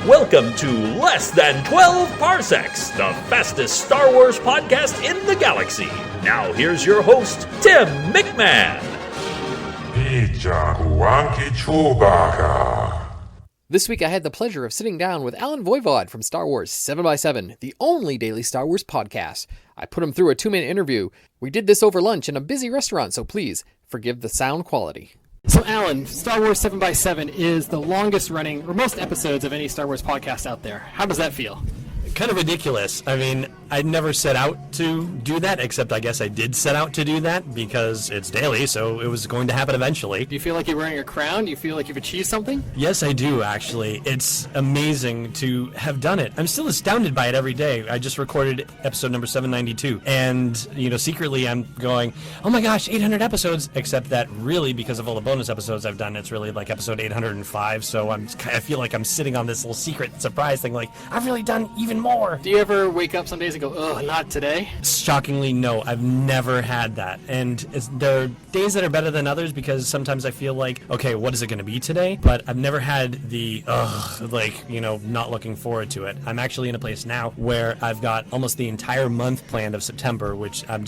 Welcome to Less Than 12 Parsecs, the fastest Star Wars podcast in the galaxy. Now here's your host, Tim McMahon. This week I had the pleasure of sitting down with Alan Voivod from Star Wars 7x7, the only daily Star Wars podcast. I put him through a 2-minute interview. We did this over lunch in a busy restaurant, so please forgive the sound quality. So Alan, Star Wars 7x7 is the longest running, or most episodes of any Star Wars podcast out there. How does that feel? Kind of ridiculous. I mean, I never set out to do that, except I guess I did set out to do that because it's daily, so it was going to happen eventually. Do you feel like you're wearing a crown? Do you feel like you've achieved something? Yes, I do, actually. It's amazing to have done it. I'm still astounded by it every day. I just recorded episode number 792, and, secretly I'm going, oh my gosh, 800 episodes, except that really, because of all the bonus episodes I've done, it's really like episode 805, so I feel like I'm sitting on this little secret surprise thing, like, I've really done even more. Do you ever wake up some days and go, ugh, not today? Shockingly, no. I've never had that. And there are days that are better than others because sometimes I feel like, okay, what is it going to be today? But I've never had the, not looking forward to it. I'm actually in a place now where I've got almost the entire month planned of September, which I'm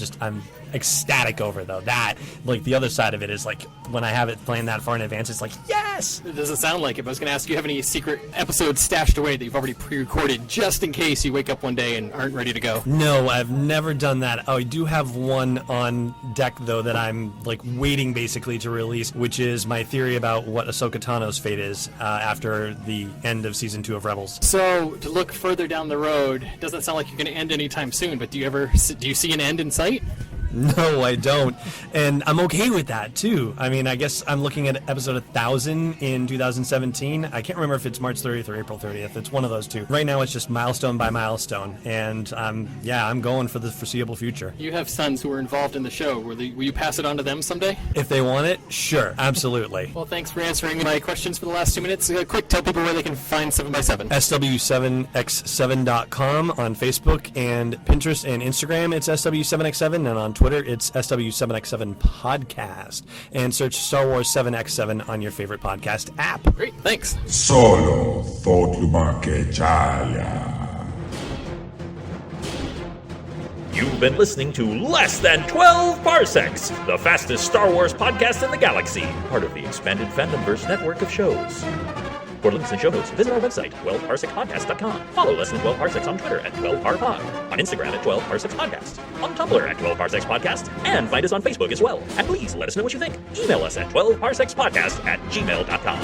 ecstatic over, though. That, like, the other side of it is, like, when I have it planned that far in advance, it's like, yes! It doesn't sound like it, but I was going to ask, do you have any secret episodes stashed away that you've already pre-recorded just in case you wake up one day and aren't ready to go? No, I've never done that. Oh, I do have one on deck, though, that I'm, waiting, basically, to release, which is my theory about what Ahsoka Tano's fate is after the end of Season 2 of Rebels. So, to look further down the road, it doesn't sound like you're going to end anytime soon, but do you see an end in sight? No, I don't. And I'm okay with that, too. I mean, I guess I'm looking at episode 1000 in 2017. I can't remember if it's March 30th or April 30th. It's one of those two. Right now, it's just milestone by milestone. And, I'm going for the foreseeable future. You have sons who are involved in the show. Will you pass it on to them someday? If they want it, sure. Absolutely. Well, thanks for answering my questions for the last 2 minutes. Quick, tell people where they can find 7x7. SW7x7.com on Facebook and Pinterest and Instagram. It's SW7x7. And on Twitter, it's SW7x7 Podcast. And search Star Wars 7x7 on your favorite podcast app. Great, thanks. Solo TwelveParsecsPodcast. You've been listening to Less Than 12 Parsecs, the fastest Star Wars podcast in the galaxy, part of the expanded Fandomverse network of shows. For links and show notes, visit our website, TwelveParsecsPodcast.com. Follow Less Than 12 Parsecs on Twitter at 12parpod, on Instagram at 12parsecsPodcast, on Tumblr at 12parsecsPodcast, and find us on Facebook as well. And please let us know what you think. Email us at 12parsecsPodcast@gmail.com.